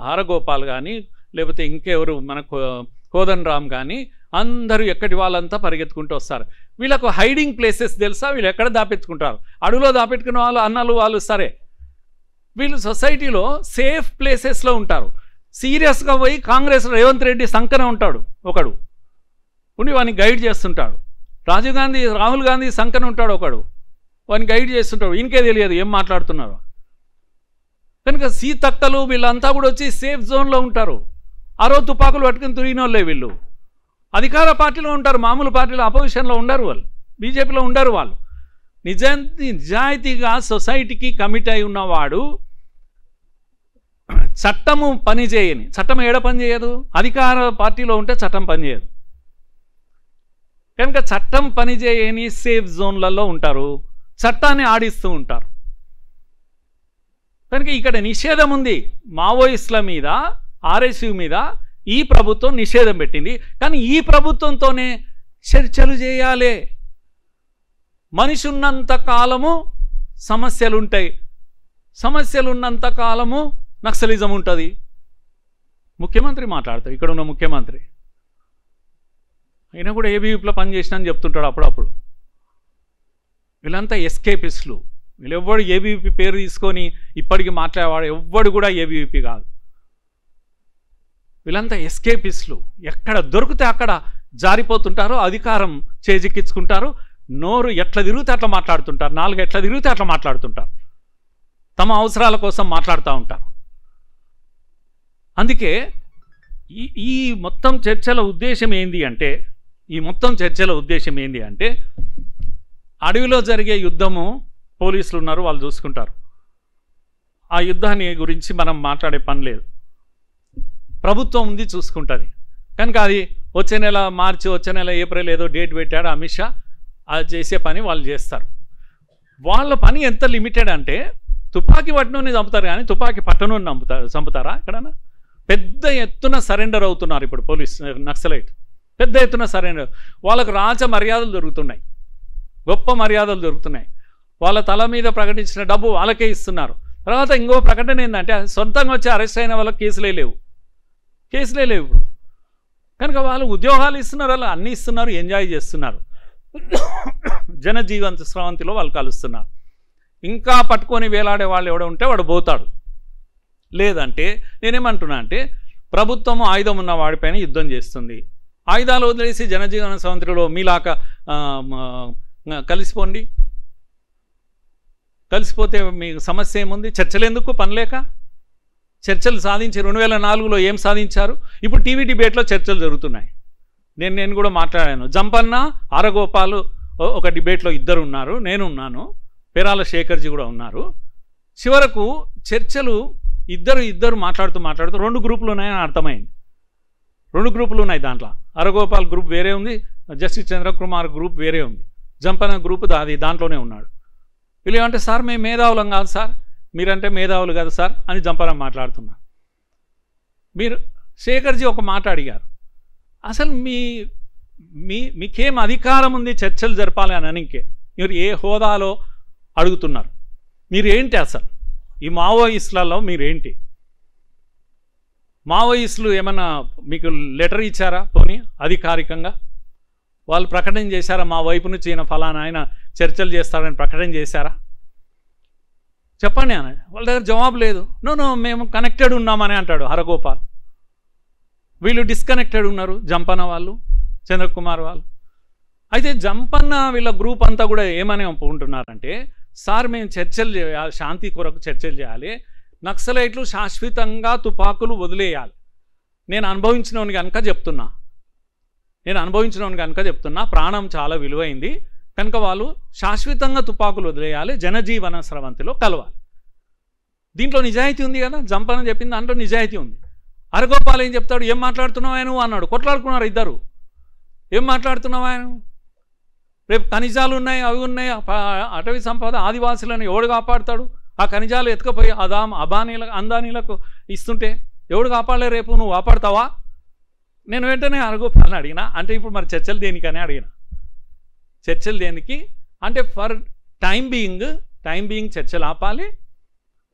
హరగోపాల్ కానీ, లేకపోతే ఇంకెవరు మన కోదండ రామ్ కానీ, అందరూ ఎక్కడి వాళ్ళంతా పరిగెత్తుకుంటూ వస్తారు. వీళ్ళకు హైడింగ్ ప్లేసెస్ తెలుసా, వీళ్ళు ఎక్కడ దాపెట్టుకుంటారు? అడవిలో దాపెట్టుకునే వాళ్ళు అన్నలు వాళ్ళు సరే, వీళ్ళు సొసైటీలో సేఫ్ ప్లేసెస్లో ఉంటారు. సీరియస్గా పోయి కాంగ్రెస్ రేవంత్ రెడ్డి సంకన ఉంటాడు ఒకడు, ఉండి వాడిని గైడ్ చేస్తుంటాడు. రాహుల్ గాంధీ సంకన ఉంటాడు ఒకడు, వాడిని గైడ్ చేస్తుంటాడు. ఇంకే తెలియదు ఏం మాట్లాడుతున్నారు. కనుక సీతక్కలు వీళ్ళంతా కూడా వచ్చి సేఫ్ జోన్లో ఉంటారు. ఆ రోజు తుపాకులు పట్టుకుని తిరిగిన వాళ్ళే వీళ్ళు. అధికార పార్టీలో ఉంటారు, మామూలు పార్టీలో అపోజిషన్లో ఉండరు వాళ్ళు, బీజేపీలో ఉండరు వాళ్ళు. నిజాయితీగా సొసైటీకి కమిట్ అయి ఉన్నవాడు చట్టము పనిచేయని, చట్టం ఏడ పని చేయదు, అధికార పార్టీలో ఉంటే చట్టం పనిచేయదు. కనుక చట్టం పనిచేయని సేఫ్ జోన్లలో ఉంటారు, చట్టాన్ని ఆడిస్తూ ఉంటారు. కనుక ఇక్కడ నిషేధం ఉంది మావోయిస్టుల మీద, ఆర్ఎస్యు మీద ఈ ప్రభుత్వం నిషేధం పెట్టింది. కానీ ఈ ప్రభుత్వంతోనే చర్చలు చేయాలి. మనిషి ఉన్నంత కాలము సమస్యలు ఉంటాయి, సమస్యలు ఉన్నంత కాలము నక్సలిజం ఉంటుంది. ముఖ్యమంత్రి మాట్లాడతాడు, ఇక్కడ ఉన్న ముఖ్యమంత్రి అయినా కూడా ఏబీవీపీలో పనిచేసిన అని చెప్తుంటాడు అప్పుడప్పుడు. వీళ్ళంతా ఎస్కేపిస్టులు, వీళ్ళు ఎవ్వడు ఏబీవీపీ పేరు తీసుకొని ఇప్పటికీ మాట్లాడేవాడు ఎవ్వడు కూడా ఏబీవీపీ కాదు. వీళ్ళంతా ఎస్కేపిస్టులు, ఎక్కడ దొరికితే అక్కడ జారిపోతుంటారు, అధికారం చేజిక్కించుకుంటారు, నోరు ఎట్లా తిరిగితే అట్లా మాట్లాడుతుంటారు, నాలుగు ఎట్లా తిరిగితే అట్లా మాట్లాడుతుంటారు, తమ అవసరాల కోసం మాట్లాడుతూ ఉంటారు. అందుకే ఈ మొత్తం చర్చల ఉద్దేశం ఏంది అంటే అడవిలో జరిగే యుద్ధము పోలీసులు ఉన్నారు, వాళ్ళు చూసుకుంటారు. ఆ యుద్ధాన్ని గురించి మనం మాట్లాడే పని లేదు, ప్రభుత్వం ఉంది చూసుకుంటుంది. కనుక అది వచ్చే నెల మార్చి, వచ్చే నెల ఏప్రిల్ ఏదో డేట్ పెట్టాడు అమిత్ షా, అది చేసే పని వాళ్ళు చేస్తారు. వాళ్ళ పని ఎంత లిమిటెడ్ అంటే తుపాకీ పట్టణాన్ని చంపుతారు కానీ తుపాకీ పట్టణాన్ని చంపుతారా? ఎక్కడన్నా పెద్ద ఎత్తున సరెండర్ అవుతున్నారు ఇప్పుడు పోలీస్ నక్సలైట్, పెద్ద ఎత్తున సరెండర్. వాళ్ళకు రాజ మర్యాదలు దొరుకుతున్నాయి, గొప్ప మర్యాదలు దొరుకుతున్నాయి. వాళ్ళ తల మీద ప్రకటించిన డబ్బు వాళ్ళకే ఇస్తున్నారు. తర్వాత ఇంకో ప్రకటన ఏంటంటే సొంతంగా వచ్చి అరెస్ట్ అయిన వాళ్ళకి కేసులే లేవు ఇప్పుడు. కనుక వాళ్ళు ఉద్యోగాలు ఇస్తున్నారు, వాళ్ళు అన్నీ ఇస్తున్నారు, ఎంజాయ్ చేస్తున్నారు, జనజీవన స్రవంతిలో వాళ్ళు కలుస్తున్నారు. ఇంకా పట్టుకొని వేలాడే వాళ్ళు ఎవడో ఉంటే వాడు పోతాడు. లేదంటే నేనేమంటున్నా అంటే ప్రభుత్వం ఆయుధం ఉన్న వాడిపైన యుద్ధం చేస్తుంది. ఆయుధాలు వదిలేసి జనజీవన స్రవంతిలో మీలాక కలిసిపోతే మీకు సమస్య ఏముంది? చర్చలు ఎందుకు? పనిలేక చర్చలు సాధించి 2004లో ఏం సాధించారు? ఇప్పుడు టీవీ డిబేట్లో చర్చలు జరుగుతున్నాయి. నేను కూడా మాట్లాడాను. జంపన్న, ఆరగోపాలు ఒక డిబేట్లో ఇద్దరు ఉన్నారు, నేను ఉన్నాను, పేరాల శేఖర్జీ కూడా ఉన్నారు. చివరకు చర్చలు ఇద్దరు మాట్లాడుతూ 2 గ్రూపులు ఉన్నాయని అర్థమైంది. 2 గ్రూపులు ఉన్నాయి. దాంట్లో అరగోపాల్ గ్రూప్ వేరే ఉంది, జస్టిస్ చంద్రకుమార్ గ్రూప్ వేరే ఉంది, జంపన్న గ్రూప్ దాంట్లోనే ఉన్నాడు. వీళ్ళు ఏమంటే సార్ మేము మేధావులం కాదు సార్, మీరంటే మేధావులు కదా సార్ అని జంపన్న మాట్లాడుతున్నారు. మీరు శేఖర్జీ ఒక మాట అడిగారు, అసలు మీకేం అధికారం ఉంది చర్చలు జరపాలి అని అనకే? మీరు ఏ హోదాలో అడుగుతున్నారు? మీరేంటి అసలు? ఈ మావోయిస్టులలో మీరేంటి? మావోయిస్టులు ఏమన్నా మీకు లెటర్ ఇచ్చారా? పోనీ అధికారికంగా వాళ్ళు ప్రకటన చేశారా? మా వైపు నుంచి ఈయన ఫలానా ఆయన చర్చలు చేస్తారని ప్రకటన చేశారా? చెప్పండి అని. వాళ్ళ దగ్గర జవాబు లేదు. నో మేము కనెక్టెడ్ ఉన్నామని అంటాడు హరగోపాల్. వీళ్ళు డిస్కనెక్టెడ్ ఉన్నారు, జంపన్న వాళ్ళు, చంద్రకుమార్ వాళ్ళు. అయితే జంపన్న వీళ్ళ గ్రూప్ అంతా కూడా ఏమని ఒప్పుకుంటున్నారంటే సార్ మేము చర్చలు చేయాలి, శాంతి కొరకు చర్చలు చేయాలి, నక్సలైట్లు శాశ్వతంగా తుపాకులు వదిలేయాలి. నేను అనుభవించినవని కనుక చెప్తున్నా, ప్రాణం చాలా విలువైంది కనుక వాళ్ళు శాశ్వతంగా తుపాకులు వదిలేయాలి, జనజీవన స్రవంతిలో కలవాలి. దీంట్లో నిజాయితీ ఉంది కదా, జంపన్న చెప్పింది దాంట్లో నిజాయితీ ఉంది. అరగోపాల్ ఏం చెప్తాడు? ఏం మాట్లాడుతున్నావు ఆయన అన్నాడు. కొట్లాడుకున్నారు ఇద్దరు. ఏం మాట్లాడుతున్నావు ఆయన? రేపు ఖనిజాలు ఉన్నాయి, అవి ఉన్నాయి, అటవీ సంపద, ఆదివాసులను ఎవడు కాపాడుతాడు? ఆ ఖనిజాలు ఎత్తుకపోయి అందానీలకు ఇస్తుంటే ఎవడు కాపాడలే? రేపు నువ్వు కాపాడుతావా? నేను వెంటనే అరగోపాలని అడిగినా. అంటే ఇప్పుడు మరి చర్చలు దేనికని అడిగిన. చర్చలు దేనికి అంటే ఫర్ టైం బీయింగ్ చర్చలు ఆపాలి,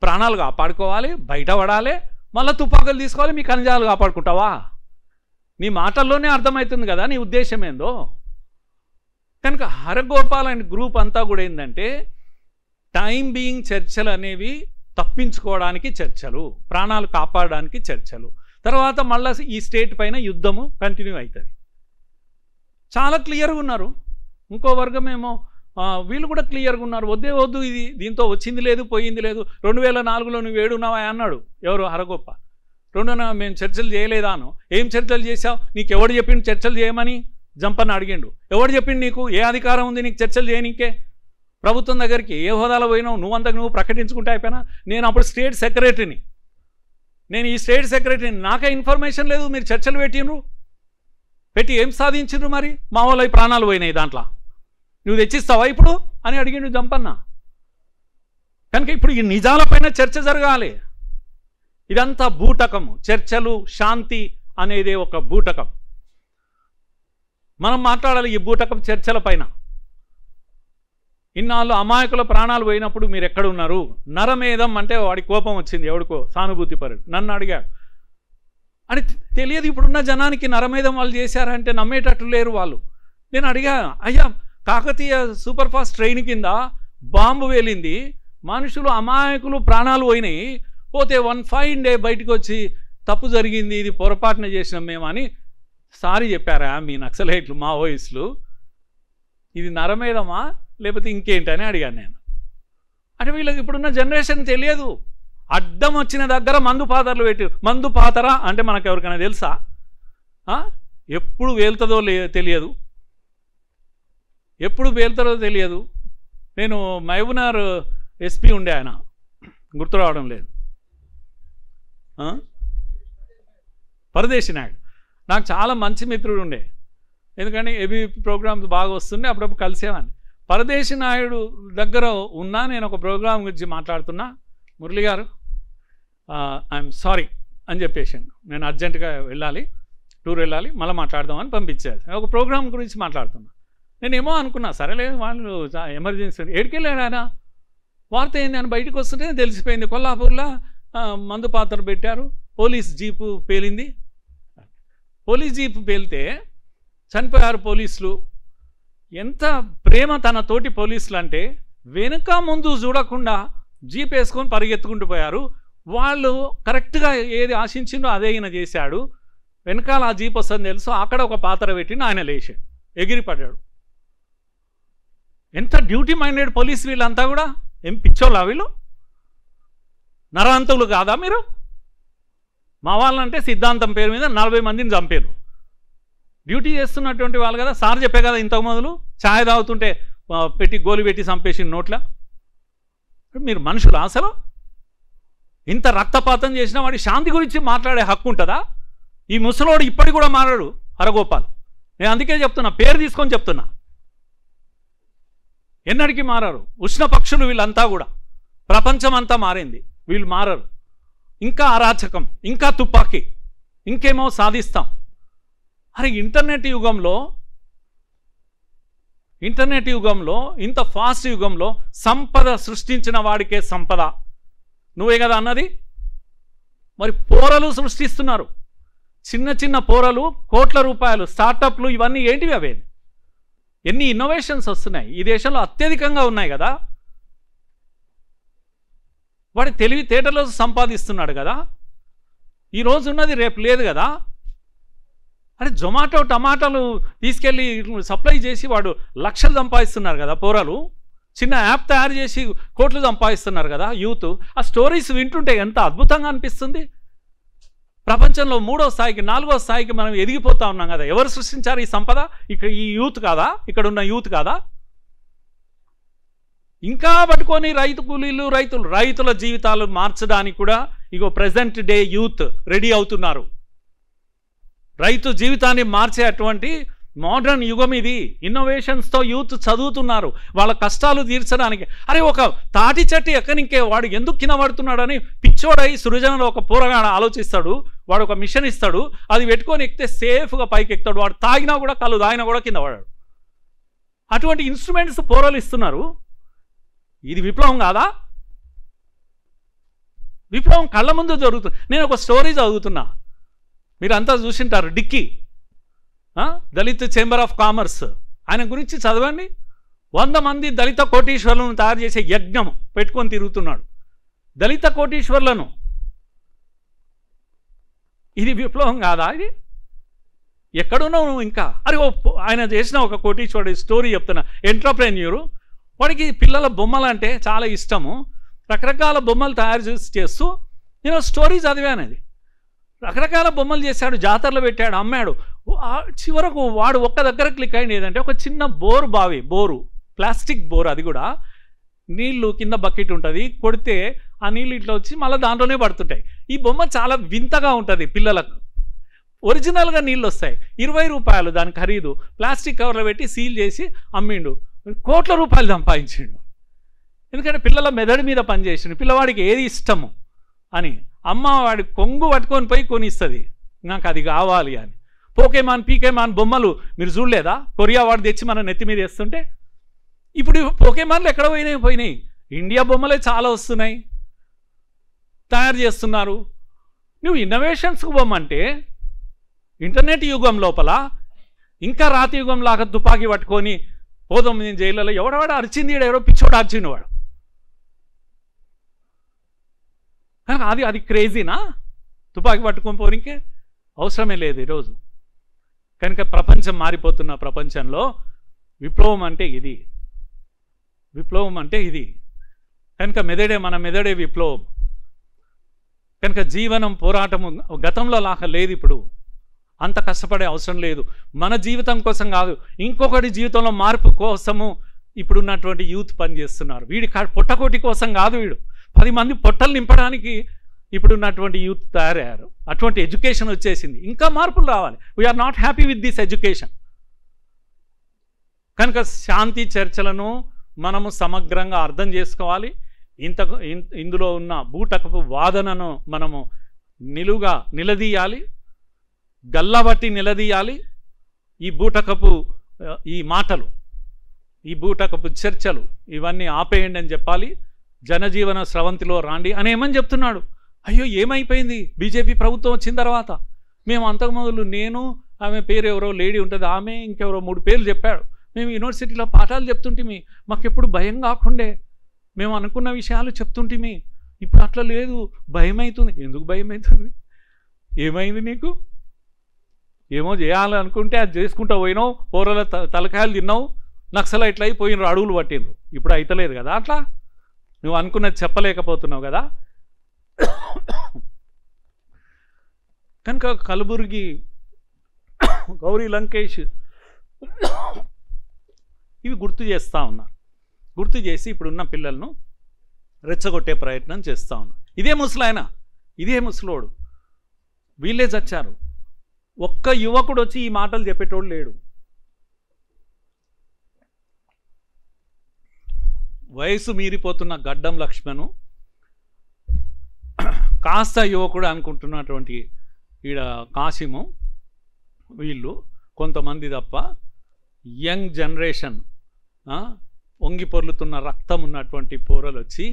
ప్రాణాలు కాపాడుకోవాలి, బయట పడాలి, మళ్ళీ తుపాకులు తీసుకోవాలి, మీ ఖనిజాలు కాపాడుకుంటావా? నీ మాటల్లోనే అర్థమవుతుంది కదా నీ ఉద్దేశం ఏందో. కనుక హరగోపాల్ అండ్ గ్రూప్ అంతా కూడా ఏంటంటే టైం బీయింగ్ చర్చలు అనేవి తప్పించుకోవడానికి చర్చలు, ప్రాణాలు కాపాడడానికి చర్చలు, తర్వాత మళ్ళీ ఈ స్టేట్ పైన యుద్ధము కంటిన్యూ అవుతుంది. చాలా క్లియర్గా ఉన్నారు. ఇంకో వర్గం ఏమో వీళ్ళు కూడా క్లియర్గా ఉన్నారు, వద్దు ఇది దీంతో వచ్చింది లేదు పోయింది లేదు, 2004లో నువ్వు ఏడున్నావా అన్నాడు ఎవరు? హరగోపాల్. మేము చర్చలు చేయలేదా అను. ఏం చర్చలు చేశావు? నీకు ఎవడు చెప్పిండు చర్చలు చేయమని? జంపన్న అడిగిండు. ఎవడు చెప్పిండు నీకు? ఏ అధికారం ఉంది నీకు చర్చలు చేయనీకే? ప్రభుత్వం దగ్గరికి ఏ హోదాలో పోయినావు? నువ్వు ప్రకటించుకుంటే అయిపోయినా. నేను అప్పుడు స్టేట్ సెక్రటరీని, ఈ స్టేట్ సెక్రటరీని, నాకే ఇన్ఫర్మేషన్ లేదు. మీరు చర్చలు పెట్టి ఏం సాధించిండ్రు? మరి మా వాళ్ళ ప్రాణాలు పోయినాయి, దాంట్లో నువ్వు తెచ్చిస్తావా ఇప్పుడు అని అడిగిండు జంపన్న. కనుక ఇప్పుడు ఈ నిజాలపైన చర్చ జరగాలి. ఇదంతా బూటకము. చర్చలు, శాంతి అనేది ఒక బూటకం. మనం మాట్లాడాలి ఈ బూటకం చర్చల పైన. ఇన్నాళ్ళు అమాయకుల ప్రాణాలు పోయినప్పుడు మీరు ఎక్కడున్నారు? నరమేధం అంటే వాడి కోపం వచ్చింది, ఎవడికో సానుభూతి పరుడు నన్ను అడిగాడు అని. తెలియదు ఇప్పుడున్న జనానికి నరమేధం వాళ్ళు చేశారంటే నమ్మేటట్లు లేరు వాళ్ళు. నేను అడిగా, అయ్యా కాకతీయ సూపర్ ఫాస్ట్ ట్రైన్ కింద బాంబు వేలింది, మనుషులు అమాయకులు ప్రాణాలు పోయినాయి, పోతే 1 fine day బయటకు వచ్చి తప్పు జరిగింది, ఇది పొరపాటున చేసినాం మేము అని సారీ చెప్పారా మీ నక్సలైట్లు, మావోయిస్టులు? ఇది నరమేధమా లేకపోతే ఇంకేంటి అని అడిగాను నేను. అంటే వీళ్ళకి ఇప్పుడున్న జనరేషన్ తెలియదు. అడ్డం వచ్చిన దగ్గర మందు పాతరలు పెట్టి, మందు పాతర అంటే మనకు ఎవరికైనా తెలుసా? ఎప్పుడు వేలుతుందో తెలియదు, ఎప్పుడు వేలుతుందో తెలియదు. నేను మహబూబ్నగర్ ఎస్పీ ఉండే, ఆయన గుర్తు రావడం లేదు, పరదేశి నాయుడు. నాకు చాలా మంచి మిత్రుడు ఉండే, ఎందుకంటే ఏబీవీపీ ప్రోగ్రామ్స్ బాగా వస్తుండే, అప్పుడప్పుడు కలిసేవాడిని. పరదేశి నాయుడు దగ్గర ఉన్నా నేను ఒక ప్రోగ్రాం గురించి మాట్లాడుతున్నా, మురళి గారు ఐఎమ్ సారీ అని చెప్పేసాను, నేను అర్జెంటుగా వెళ్ళాలి, టూర్ వెళ్ళాలి, మళ్ళీ మాట్లాడదామని పంపించారు. ఒక ప్రోగ్రాం గురించి మాట్లాడుతున్నా. నేనేమో అనుకున్నా, సరేలే వాళ్ళు ఎమర్జెన్సీ ఏడికెళ్ళాడు ఆయన, వార్త ఏంది అని బయటకు వస్తుంటే తెలిసిపోయింది, కొల్లాపూర్లో మందు పాత్రలు పెట్టారు, పోలీస్ జీపు పేలింది. పోలీస్ జీపు పేలితే చనిపోయారు పోలీసులు. ఎంత ప్రేమ తన తోటి పోలీసులు అంటే, వెనుక ముందు చూడకుండా జీప్ వేసుకొని పరిగెత్తుకుంటూ పోయారు. వాళ్ళు కరెక్ట్గా ఏది ఆశించిందో అదే ఈయన చేశాడు. వెనకాల ఆ జీప్ వస్తుంది తెలుసు, అక్కడ ఒక పాత్ర పెట్టిన ఆయన లేచాడు, ఎగిరిపడ్డాడు. ఎంత డ్యూటీ మైండెడ్ పోలీస్ వీళ్ళంతా కూడా. ఏం పిచ్చోళ్ళా వీళ్ళు? నరహంతకులు కాదా మీరు? మా వాళ్ళంటే సిద్ధాంతం పేరు మీద 40 మందిని చంపారు. డ్యూటీ చేస్తున్నటువంటి వాళ్ళు కదా. సార్ చెప్పే కదా ఇంతకు మొదలు, ఛాయ్ తాగుతుంటే పెట్టి గోలి పెట్టి చంపేసి నోట్ల. మీరు మనుషులు అసలు? ఇంత రక్తపాతం చేసిన వాడి శాంతి గురించి మాట్లాడే హక్కు ఉంటుందా? ఈ ముసలోడు ఇప్పటికి కూడా మారాడు, హరగోపాల్. నేను అందుకే చెప్తున్నా, పేరు తీసుకొని చెప్తున్నా, ఎన్నటికీ మారారు. ఉష్ణ పక్షులు వీళ్ళంతా కూడా. ప్రపంచం అంతా మారింది, వీళ్ళు మారరు. ఇంకా అరాచకం, ఇంకా తుపాకీ, ఇంకేమో సాధిస్తాం. అరే ఇంటర్నెట్ యుగంలో ఇంత ఫాస్ట్ యుగంలో సంపద సృష్టించిన వాడికే సంపద, నువ్వే కదా అన్నది. మరి పోరలు సృష్టిస్తున్నారు, చిన్న చిన్న పోరలు, కోట్ల రూపాయలు, స్టార్టప్లు, ఇవన్నీ ఏంటివి? అవే ఎన్ని ఇన్నోవేషన్స్ వస్తున్నాయి ఈ దేశంలో, అత్యధికంగా ఉన్నాయి కదా. వాడి తెలివితేటలో సంపాదిస్తున్నాడు కదా. ఈరోజు ఉన్నది రేపు లేదు కదా. అరే జొమాటో టమాటాలు తీసుకెళ్ళి సప్లై చేసి వాడు లక్షలు సంపాదిస్తున్నారు కదా పోరాలు. చిన్న యాప్ తయారు చేసి కోట్లు సంపాదిస్తున్నారు కదా యూత్. ఆ స్టోరీస్ వింటుంటే ఎంత అద్భుతంగా అనిపిస్తుంది. ప్రపంచంలో 3వ స్థాయికి 4వ స్థాయికి మనం ఎదిగిపోతా ఉన్నాం కదా. ఎవరు సృష్టించారు ఈ సంపద? ఇక్కడ ఈ యూత్ కాదా? ఇక్కడ ఉన్న యూత్ కాదా? ఇంకా పట్టుకొని రైతు కూలీలు, రైతుల జీవితాలు మార్చడానికి కూడా ఇగో ప్రెజెంట్ డే యూత్ రెడీ అవుతున్నారు. రైతు జీవితాన్ని మార్చే అటువంటి మోడర్న్ యుగం ఇది. ఇన్నోవేషన్స్తో యూత్ చదువుతున్నారు, వాళ్ళ కష్టాలు తీర్చడానికి. అరే ఒక తాటి చెట్టు ఎక్కనికే వాడు ఎందుకు కింద పడుతున్నాడని పిచ్చోడై సృజనలో ఒక పోరగాడ ఆలోచిస్తాడు. వాడు ఒక మిషన్ ఇస్తాడు, అది పెట్టుకొని ఎక్కితే సేఫ్గా పైకి ఎక్కుతాడు. వాడు తాగినా కూడా, కళ్ళు తాగినా కూడా కింద పడాడు. అటువంటి ఇన్స్ట్రుమెంట్స్ పోరలు ఇస్తున్నారు. ఇది విప్లవం కాదా? విప్లవం కళ్ళ ముందు జరుగుతుంది. నేను ఒక స్టోరీ చదువుతున్నా, మీరంతా చూసింటారు. DICCI, Dalit chamber of commerce, ఆయన గురించి చదవండి. 100 మంది దళిత కోటీశ్వర్లను తయారు చేసే యజ్ఞం పెట్టుకొని తిరుగుతున్నాడు. దళిత కోటీశ్వర్లను. ఇది విప్లవం కాదా? ఇది ఎక్కడున్నావు నువ్వు ఇంకా? అరే ఆయన చేసిన ఒక కోటీశ్వరుడు స్టోరీ చెప్తున్నా. ఎంటర్ప్రెన్యూరు, వాడికి పిల్లల బొమ్మలు అంటే చాలా ఇష్టము. రకరకాల బొమ్మలు తయారు చేస్తూ నేను స్టోరీ చదివాను. అది రకరకాల బొమ్మలు చేశాడు, జాతరలో పెట్టాడు, అమ్మాడు. చివరకు వాడు ఒక్క దగ్గర క్లిక్ అయింది ఏదంటే, ఒక చిన్న బోరు, ప్లాస్టిక్ బోరు, అది కూడా నీళ్లు కింద బకెట్ ఉంటుంది, కొడితే ఆ నీళ్ళు ఇట్లా వచ్చి మళ్ళీ దాంట్లోనే పడుతుంటాయి. ఈ బొమ్మ చాలా వింతగా ఉంటుంది పిల్లలకు. ఒరిజినల్గా నీళ్ళు వస్తాయి. 20 రూపాయలు దాని ఖరీదు. ప్లాస్టిక్ కవర్లో పెట్టి సీల్ చేసి అమ్మిండు. కోట్ల రూపాయలు సంపాదించిండు. ఎందుకంటే పిల్లల మెదడు మీద పనిచేసిండు. పిల్లవాడికి ఏది ఇష్టము అని అమ్మ వాడి కొంగు పట్టుకొని పోయి కొనిస్తుంది, నాకు అది కావాలి అని. పోకేమాన్, పీకేమాన్ బొమ్మలు మీరు చూడలేదా? కొరియా వాడు తెచ్చి మన నెత్తి మీద వేస్తుంటే. ఇప్పుడు పోకేమాన్లు ఎక్కడ పోయినాయి? ఇండియా బొమ్మలే చాలా వస్తున్నాయి, తయారు చేస్తున్నారు. నువ్వు ఇన్నోవేషన్స్కు బొమ్మంటే ఇంటర్నెట్ యుగం లోపల ఇంకా రాతి యుగం లాగా తుపాకీ పట్టుకొని పోదాం నేను జైల్లో. ఎవడవాడు అరిచింది, ఎవడో పిచ్చోడు అరిచిండు వాడు. అది క్రేజీనా? తుపాకీ పట్టుకొని పోనికే అవసరమే లేదు ఈరోజు. కనుక ప్రపంచం మారిపోతున్న ప్రపంచంలో విప్లవం అంటే ఇది, విప్లవం అంటే ఇది. కనుక మన మెదడే విప్లవం. కనుక జీవనం పోరాటము గతంలో లాగా లేదు. ఇప్పుడు అంత కష్టపడే అవసరం లేదు. మన జీవితం కోసం కాదు, ఇంకొకటి జీవితంలో మార్పు కోసము ఇప్పుడున్నటువంటి యూత్ పనిచేస్తున్నారు. వీడి పొట్టకోటి కోసం కాదు, వీడు 10 మంది పొట్టలు నింపడానికి ఇప్పుడున్నటువంటి యూత్ తయారయ్యారు. అటువంటి ఎడ్యుకేషన్ వచ్చేసింది. ఇంకా మార్పులు రావాలి. We are not happy with this education. కనుక శాంతి చర్చలను మనము సమగ్రంగా అర్థం చేసుకోవాలి. ఇందులో ఉన్న బూటకపు వాదనను మనము నిలువుగా నిలదీయాలి, గల్లబట్టి నిలదీయాలి. ఈ బూటకపు ఈ మాటలు, ఈ బూటకపు చర్చలు ఇవన్నీ ఆపేయండి అని చెప్పాలి. జనజీవన స్రవంతిలో రాండి అని ఏమని చెప్తున్నాడు. అయ్యో ఏమైపోయింది బీజేపీ ప్రభుత్వం వచ్చిన తర్వాత? మేము అంతకుముందు నేను, ఆమె పేరు ఎవరో లేడీ ఉంటుంది, ఆమె ఇంకెవరో 3 పేర్లు చెప్పాడు. మేము యూనివర్సిటీలో పాఠాలు చెప్తుంటిమి, మాకెప్పుడు భయం కాకుండే, మేము అనుకున్న విషయాలు చెప్తుంటిమి. ఇప్పుడు అట్లా లేదు, భయం అవుతుంది. ఎందుకు భయం అవుతుంది? ఏమైంది నీకు? ఏమో చేయాలనుకుంటే అది చేసుకుంటూ పోయినావు, పోరల తలకాయలు తిన్నావు, నక్సలైట్లు అయిపోయినారు, అడవులు పట్టినరు. ఇప్పుడు అయితలేదు కదా అట్లా, నువ్వు అనుకున్నది చెప్పలేకపోతున్నావు కదా. కనుక కలబుర్గి, గౌరీ లంకేష్ ఇవి గుర్తు చేస్తూ ఉన్నారు. గుర్తు చేసి ఇప్పుడున్న పిల్లలను రెచ్చగొట్టే ప్రయత్నం చేస్తూ ఉన్నారు. ఇదే ముసలాయన, ఇదే ముసలోడు, వీళ్ళే చచ్చారు. ఒక్క యువకుడు వచ్చి ఈ మాటలు చెప్పేటోడు లేడు. వయసు మీరిపోతున్న గడ్డం లక్ష్మణు కాస్త యువకుడు అనుకుంటున్నటువంటి ఈడ కాసిము, వీళ్ళు కొంతమంది తప్ప యంగ్ జనరేషన్ వంగి పొర్లుతున్న రక్తం ఉన్నటువంటి పోరలు వచ్చి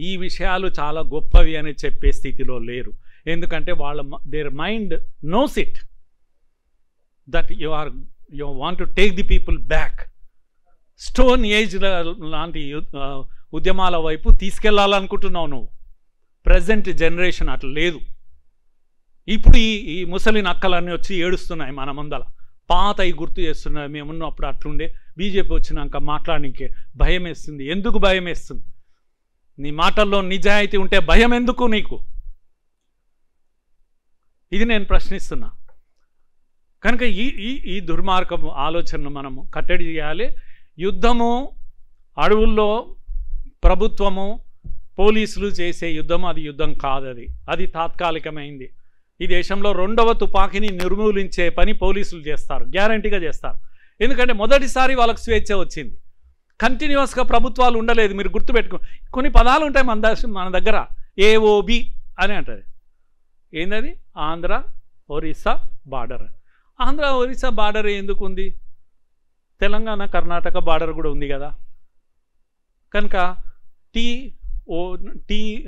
ఈ విషయాలు చాలా గొప్పవి అని చెప్పే స్థితిలో లేరు. ఎందుకంటే వాళ్ళ their mind knows it that you want to take the people back. Stone age లాంటి ఉద్యమాల వైపు తీసుకెళ్లాలనుకుంటున్నావు నువ్వు. ప్రజెంట్ జనరేషన్ అట్లా లేదు. ఇప్పుడు ఈ ముసలి నక్కలన్నీ వచ్చి ఏడుస్తున్నాయి మన ముందల, పాత ఈ గుర్తు చేస్తున్నాయి. మేమున్నప్పుడు అట్లుండే, బీజేపీ వచ్చినాక మాట్లాడనికే భయం వేస్తుంది. ఎందుకు భయం వేస్తుంది? నీ మాటల్లో నిజాయితీ ఉంటే భయం ఎందుకు నీకు? ఇది నేను ప్రశ్నిస్తున్నా. కనుక ఈ దుర్మార్గపు ఆలోచనను మనము కట్టడి చేయాలి. యుద్ధము అడవుల్లో ప్రభుత్వము పోలీసులు చేసే యుద్ధం అది యుద్ధం కాదు, అది తాత్కాలికమైంది. ఈ దేశంలో 2వ తుపాకీని నిర్మూలించే పని పోలీసులు చేస్తారు, గ్యారంటీగా చేస్తారు. ఎందుకంటే మొదటిసారి వాళ్ళకు స్వేచ్ఛ వచ్చింది. కంటిన్యూస్గా ప్రభుత్వాలు ఉండలేదు. మీరు గుర్తుపెట్టుకో, కొన్ని పదాలు ఉంటాయి మన దగ్గర. ఏఓబి అని అంటది. ఏంటది? ఆంధ్ర ఒరిస్సా బార్డర్. ఆంధ్ర ఒరిస్సా బార్డర్ ఎందుకు ఉంది? తెలంగాణ కర్ణాటక బార్డర్ కూడా ఉంది కదా. కనుక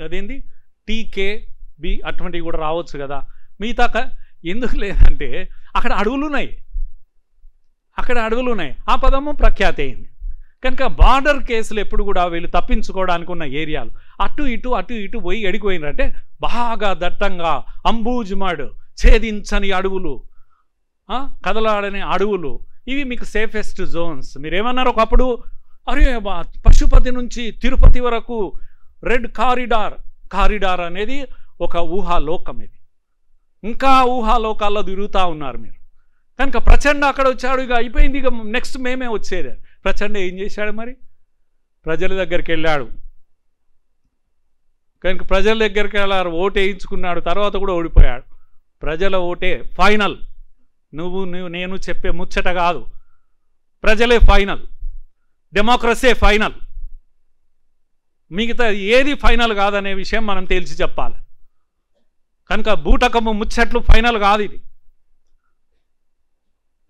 అదేంది TKB అటువంటివి కూడా రావచ్చు కదా. మిగతా ఎందుకు లేదంటే అక్కడ అడవులు ఉన్నాయి, ఆ పదము ప్రఖ్యాతి అయింది. కనుక బార్డర్ కేసులు ఎప్పుడు కూడా వీళ్ళు తప్పించుకోవడానికి ఉన్న ఏరియాలు. అటు ఇటు పోయి ఎడిగిపోయినారంటే బాగా దట్టంగా అంబూజ్మడ్, ఛేదించని అడవులు, కదలాడని అడవులు, ఇవి మీకు సేఫెస్ట్ జోన్స్. మీరేమన్నారు ఒకప్పుడు? అరే పశుపతి నుంచి తిరుపతి వరకు రెడ్ కారిడార్ అనేది ఒక ఊహాలోకం. ఇది ఇంకా ఊహాలోకాల్లో తిరుగుతూ ఉన్నారు మీరు. కనుక ప్రచండ అక్కడ వచ్చాడు, ఇక అయిపోయింది, ఇక నెక్స్ట్ మేమే వచ్చేది. ప్రచండ ఏం చేశాడు మరి? ప్రజల దగ్గరికి వెళ్ళాడు. కనుక ప్రజల దగ్గరికి వెళ్ళారు, ఓటు వేయించుకున్నాడు, తర్వాత కూడా ఓడిపోయాడు. ప్రజల ఓటే ఫైనల్. నువ్వు నేను చెప్పే ముచ్చట కాదు, ప్రజలే ఫైనల్, డెమోక్రసీ ఫైనల్. మిగతా ఏది ఫైనల్ కాదనే విషయం మనం తేల్చి చెప్పాలి. కనుక బూటకము ముచ్చట్లు ఫైనల్ కాదు. ఇది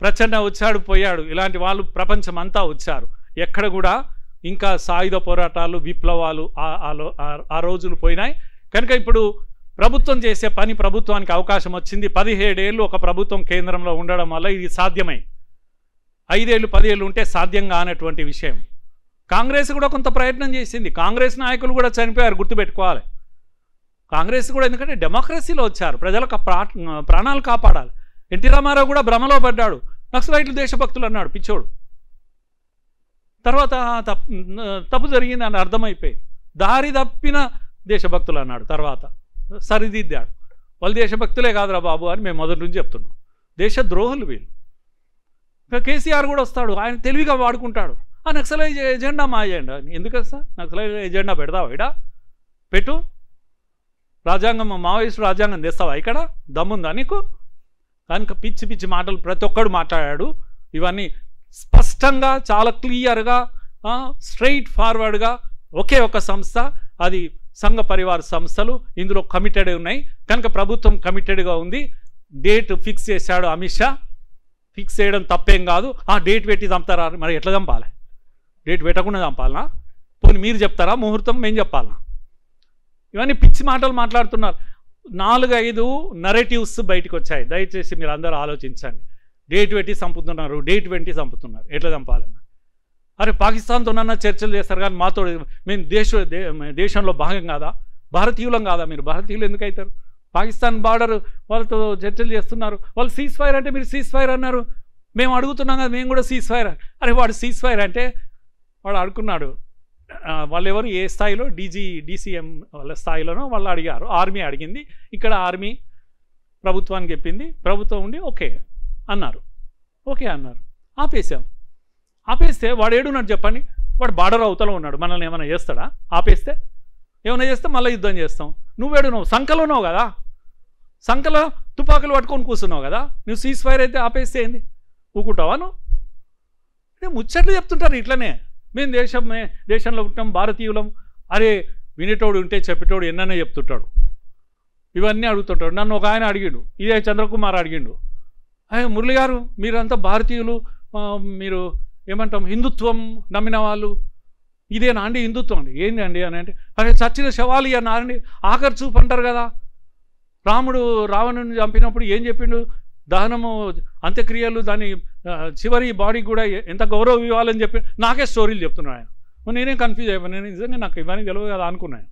ప్రచండ వచ్చాడు పోయాడు, ఇలాంటి వాళ్ళు ప్రపంచం అంతా వచ్చారు. ఎక్కడ కూడా ఇంకా సాయుధ పోరాటాలు, విప్లవాలు ఆ రోజులు పోయినాయి. కనుక ఇప్పుడు ప్రభుత్వం చేసే పని, ప్రభుత్వానికి అవకాశం వచ్చింది. 17 ఏళ్ళు ఒక ప్రభుత్వం కేంద్రంలో ఉండడం వల్ల ఇది సాధ్యమై. 5 ఏళ్ళు 10 ఏళ్ళు ఉంటే సాధ్యం కానటువంటి విషయం. కాంగ్రెస్ కూడా కొంత ప్రయత్నం చేసింది. కాంగ్రెస్ నాయకులు కూడా చనిపోయారు, గుర్తుపెట్టుకోవాలి. కాంగ్రెస్ కూడా, ఎందుకంటే డెమోక్రసీలో వచ్చారు, ప్రజలకు ప్రాణాలు కాపాడాలి. ఎన్టీ రామారావు కూడా భ్రమలో పడ్డాడు. నక్సలైట్లు దేశభక్తులు అన్నాడు, పిచ్చోడు. తర్వాత తప్పు జరిగింది అని అర్థమైపోయింది. దారి తప్పిన దేశభక్తులు అన్నాడు, తర్వాత సరిదిద్దాడు. వాళ్ళు దేశభక్తులే కాదురా బాబు అని మేము మొదటి నుంచి చెప్తున్నాం. దేశద్రోహులు వీళ్ళు. ఇంకా కేసీఆర్ కూడా వస్తాడు, ఆయన తెలివిగా వాడుకుంటాడు. ఆ నక్సలైజ్ ఎజెండా మా ఎజెండా. ఎందుకు వస్తా? నక్సలైజ్ ఎజెండా పెడతావా? ఇక్కడ పెట్టు. రాజ్యాంగం, మావోయిస్టు రాజ్యాంగం తెస్తావా? ఇక్కడ దమ్ముందా నీకు? కనుక పిచ్చి పిచ్చి మాటలు ప్రతి ఒక్కడు మాట్లాడాడు. ఇవన్నీ స్పష్టంగా, చాలా క్లియర్గా, స్ట్రైట్ ఫార్వర్డ్గా ఒకే ఒక సంస్థ, అది సంఘ పరివార సంస్థలు ఇందులో కమిటెడ్ ఉన్నాయి. కనుక ప్రభుత్వం కమిటెడ్గా ఉంది. డేట్ ఫిక్స్ చేశాడు అమిత్ షా. ఫిక్స్ చేయడం తప్పేం కాదు. ఆ డేట్ పెట్టి చంపుతారా? మరి ఎట్లా చంపాలి? డేట్ పెట్టకుండా చంపాలనా? పోనీ మీరు చెప్తారా ముహూర్తం? మేము చెప్పాలనా? ఇవన్నీ పిచ్చి మాటలు మాట్లాడుతున్నారు. 4-5 నరేటివ్స్ బయటకు వచ్చాయి. దయచేసి మీరు అందరూ ఆలోచించండి. డేట్ పెట్టి చంపుతున్నారు, డేట్ పెట్టి చంపుతున్నారు. ఎట్లా చంపాలన్నా? అరే పాకిస్తాన్తోనన్నా చర్చలు చేస్తారు కానీ మాతో మేము దేశంలో భాగం కాదా? భారతీయులం కాదా? మీరు భారతీయులు ఎందుకు అవుతారు? పాకిస్తాన్ బార్డర్ వాళ్ళతో చర్చలు చేస్తున్నారు. వాళ్ళు సీజ్ ఫైర్ అంటే మీరు సీజ్ ఫైర్ అన్నారు. మేము అడుగుతున్నాం కదా, మేము కూడా సీజ్ ఫైర్. అరే వాడు సీజ్ ఫైర్ అంటే వాడు అడుగున్నాడు. వాళ్ళు ఎవరు ఏ స్థాయిలో? డీసీఎం వాళ్ళ స్థాయిలోనో వాళ్ళు అడిగారు. ఆర్మీ అడిగింది. ఇక్కడ ఆర్మీ ప్రభుత్వానికి చెప్పింది. ప్రభుత్వం ఉండి ఓకే అన్నారు. ఓకే అన్నారు. ఆపేసాం. ఆపేస్తే వాడు ఏడున్నాడు చెప్పండి? వాడు బార్డర్ అవతల ఉన్నాడు. మనల్ని ఏమైనా చేస్తాడా? ఆపేస్తే ఏమైనా చేస్తే మళ్ళీ యుద్ధం చేస్తాం. నువ్వేడున్నావు? సంకలో ఉన్నావు కదా, సంకలో తుపాకులు పట్టుకొని కూర్చున్నావు కదా. నువ్వు సీజ్ ఫైర్ అయితే ఆపేస్తే ఏంది? ఊకుంటావా నువ్వు? ముచ్చట్లు చెప్తుంటారు ఇట్లనే. మేము దేశంలో ఉంటాం, భారతీయులం. అరే వినేటోడు ఉంటే చెప్పేటోడు ఎన్నైనా చెప్తుంటాడు. ఇవన్నీ అడుగుతుంటాడు. నన్ను ఒక ఆయన అడిగిండు, ఇదే చంద్రకుమార్ అడిగిండు, అయ్యే మురళి గారు మీరంతా భారతీయులు, మీరు ఏమంటాం హిందుత్వం నమ్మిన వాళ్ళు, ఇదేనా అండి హిందుత్వం? అండి ఏంది అండి అని అంటే, అరే చచ్చిన శవాలు అన్నారండి, ఆఖరి చూపు అంటారు కదా. రాముడు రావణుని చంపినప్పుడు ఏం చెప్పిండు? దహనము, అంత్యక్రియలు, దాని చివరి బాడీ కూడా ఎంత గౌరవం ఇవ్వాలని చెప్పి నాకే స్టోరీలు చెప్తున్నాను ఆయన. నేనేం కన్ఫ్యూజ్ అయిపోయాను. నేను నిజంగా నాకు ఇవన్నీ తెలియదు కదా అనుకున్నాను.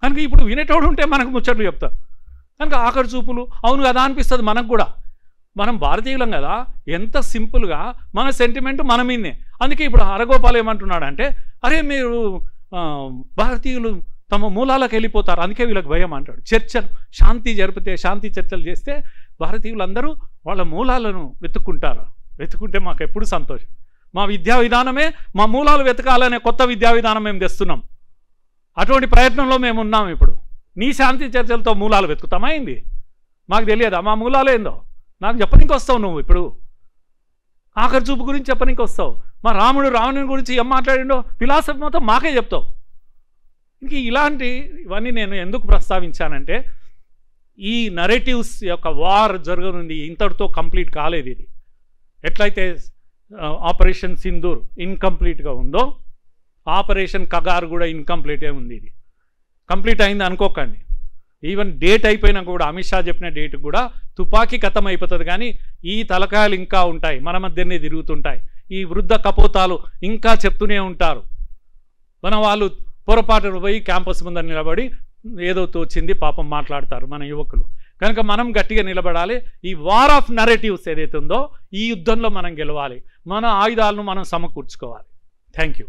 కనుక ఇప్పుడు వినేటోడు ఉంటే మనకు ముచ్చట్లు చెప్తారు. కనుక ఆఖరి చూపులు అవును కదా అనిపిస్తుంది మనకు కూడా. మనం భారతీయులం కదా, ఎంత సింపుల్గా మన సెంటిమెంట్ మన మీదే. అందుకే ఇప్పుడు హరగోపాల్ ఏమంటున్నాడు అంటే, అరే మీరు భారతీయులు తమ మూలాలకు వెళ్ళిపోతారు, అందుకే వీళ్ళకి భయం అంటాడు. చర్చలు శాంతి జరిపితే, శాంతి చర్చలు చేస్తే భారతీయులందరూ వాళ్ళ మూలాలను వెతుక్కుంటే మాకు ఎప్పుడు సంతోషం. మా విద్యా విధానమే మా మూలాలు వెతకాలనే కొత్త విద్యా విధానం మేము తెస్తున్నాం. అటువంటి ప్రయత్నంలో మేము ఉన్నాం. ఇప్పుడు నీ శాంతి చర్చలతో మూలాలు వెతుకుతామా ఏంది? మాకు తెలియదా మా మూలాలు ఏందో? నాకు చెప్పనికి వస్తావు నువ్వు. ఇప్పుడు ఆఖరి చూపు గురించి చెప్పనికి వస్తావు. మా రావణుని గురించి ఏం మాట్లాడిండో ఫిలాసఫీ మొత్తం మాకే చెప్తావు. ఇంక ఇవన్నీ నేను ఎందుకు ప్రస్తావించానంటే, ఈ నరేటివ్స్ యొక్క వార్ జరగనుంది. ఇంతటితో కంప్లీట్ కాలేదు. ఇది ఎట్లయితే ఆపరేషన్ సింధూర్ ఇన్కంప్లీట్గా ఉందో, ఆపరేషన్ కగార్ కూడా ఇన్కంప్లీటే ఉంది. ఇది కంప్లీట్ అయింది అనుకోకండి. ఈవెన్ డేట్ అయిపోయినా కూడా, అమిత్ షా చెప్పిన డేట్ కూడా తుపాకీ ఖతం అయిపోతుంది, కానీ ఈ తలకాయలు ఇంకా ఉంటాయి, మన మధ్యనే తిరుగుతుంటాయి. ఈ వృద్ధ కపోతాలు ఇంకా చెప్తూనే ఉంటారు. మన వాళ్ళు పొరపాటున పోయి క్యాంపస్ ముందర నిలబడి ఏదో తోచింది పాపం మాట్లాడతారు మన యువకులు. కనుక మనం గట్టిగా నిలబడాలి. ఈ వార్ ఆఫ్ నరేటివ్స్ ఏదైతే ఉందో, ఈ యుద్ధంలో మనం గెలవాలి. మన ఆయుధాలను మనం సమకూర్చుకోవాలి. Thank you.